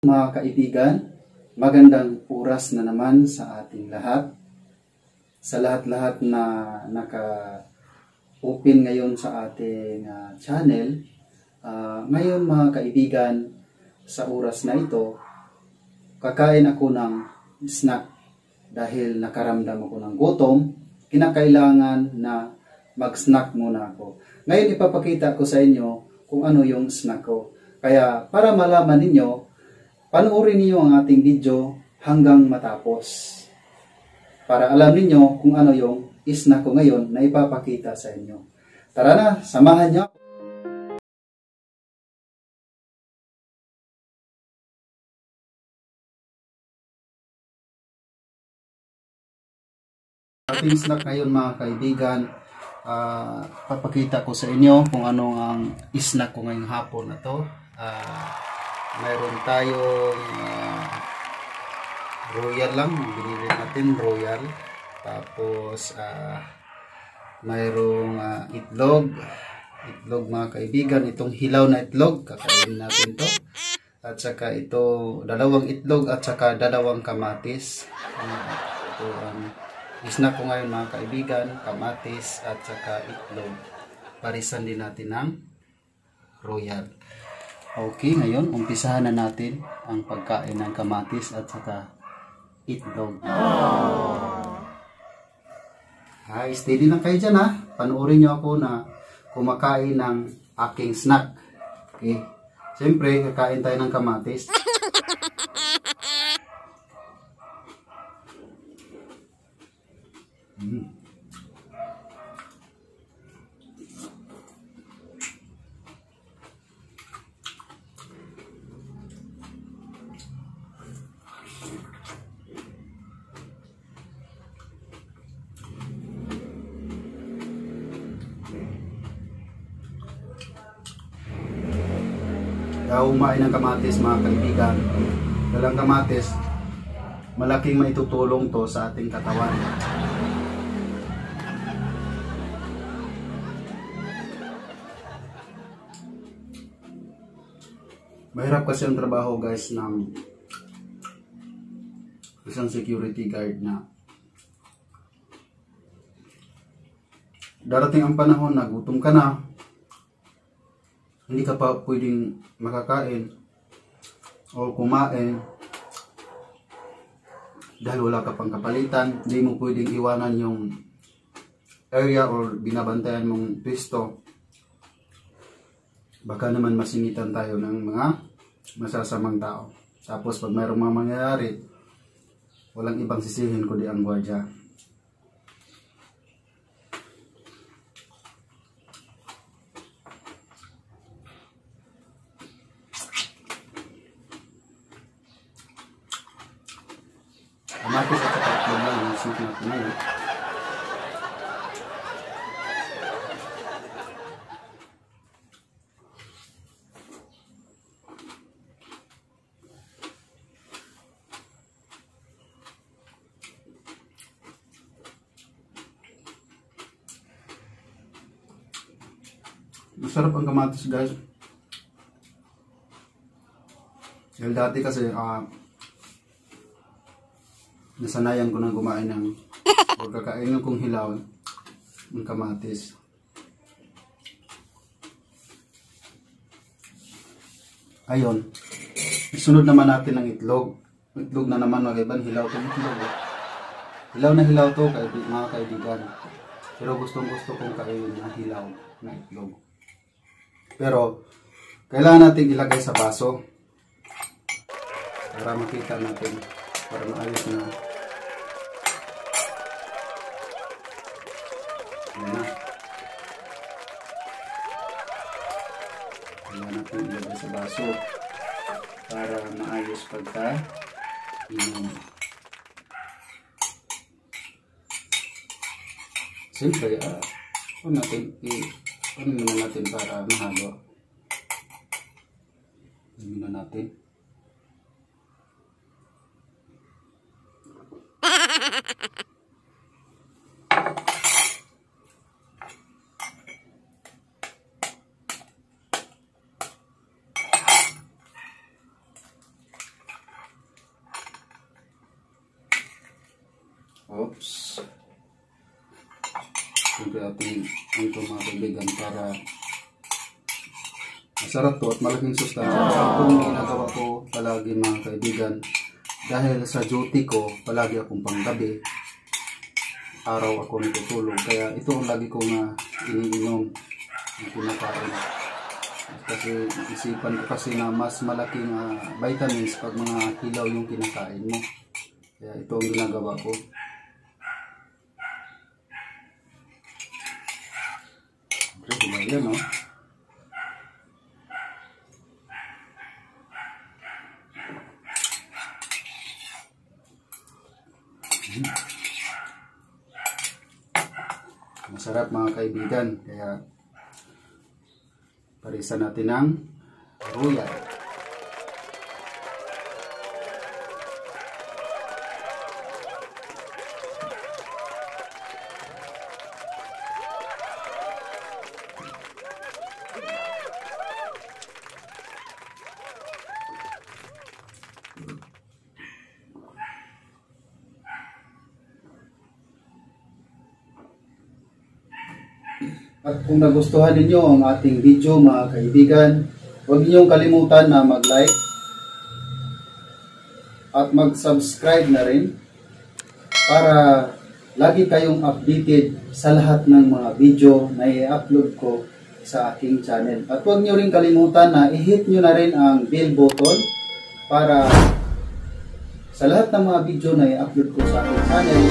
Mga kaibigan, magandang oras na naman sa ating lahat. Sa lahat-lahat na naka-open ngayon sa ating channel. Ngayon mga kaibigan, sa oras na ito, kakain ako ng snack. Dahil nakaramdam ako ng gutom, kinakailangan na mag-snack muna ako. Ngayon ipapakita ko sa inyo kung ano yung snack ko. Kaya para malaman ninyo, panoorin niyo ang ating video hanggang matapos. Para alam niyo kung ano yung snack ko ngayon na ipapakita sa inyo. Tara na, samahan niyo. Ating snack ngayon mga kaibigan, papakita ko sa inyo kung ano ang snack ko ngayong hapon na to. Mayroon tayong royal lang, binili natin royal. Tapos mayroong itlog mga kaibigan, itong hilaw na itlog, kakainin natin to. At saka ito, dalawang itlog at saka dalawang kamatis. Ito ang snack ko ngayon mga kaibigan, kamatis at saka itlog. Parisan din natin ng royal. Okay, ngayon umpisahan na natin ang pagkain ng kamatis at saka itlog. Steady lang kayo dyan ha. Panoorin nyo ako na kumakain ng aking snack. Okay. Siyempre, kakain tayo ng kamatis. Umain ng kamatis mga kaibigan. Dalang kamatis, malaking maitutulong to sa ating katawan. Mahirap kasi ang trabaho guys ng isang security guard na darating ang panahon na gutom ka na, hindi ka pa pwedeng makakain o kumain dahil wala ka pang kapalitan. Hindi mo pwedeng iwanan yung area or binabantayan mong pwesto. Baka naman masingitan tayo ng mga masasamang tao. Tapos pag mayroong mga mangyayari, walang ibang sisihin kundi ang gwardiya. Kamatis at saka itlog lang ang snack natin ngayon. Masarap ang kamatis guys. Dahil dati kasi nasanayan ko nang kumain ng pagkakainin kong hilaw ng kamatis. Ayun. Isunod naman natin ng itlog. Itlog na naman mga kaibigan. Hilaw to itlog. Hilaw na hilaw to mga kaibigan. Pero gustong gusto kong kainin na hilaw na itlog. Pero kailangan natin ilagay sa baso para makita natin, para maayos na. Yan na. Kailangan natin ilagay sa baso para maayos pagka inom. Siyempre, ano muna natin para mahalo. Ano muna natin. Oops. Siyempre ating ito mga kaibigan para masarap to at malaking sustansya. Itong ginagawa ko palagi mga kaibigan dahil sa duty ko palagi akong panggabi. Araw ako natutulog. Kaya ito ang lagi ko na iniinom ang kinakain. Kasi isipan ko kasi na mas malaking vitamins pag mga hilaw yung kinakain mo. Kaya ito ang ginagawa ko. Okay, diba yan, no? Masarap mga kaibigan, kaya parisan natin ng royal. At kung nagustuhan ninyo ang ating video mga kaibigan, huwag niyong kalimutan na mag-like at mag-subscribe na rin para lagi kayong updated sa lahat ng mga video na i-upload ko sa aking channel. At huwag niyo rin kalimutan na i-hit nyo na rin ang bell button para sa lahat ng mga video na i-upload ko sa aking channel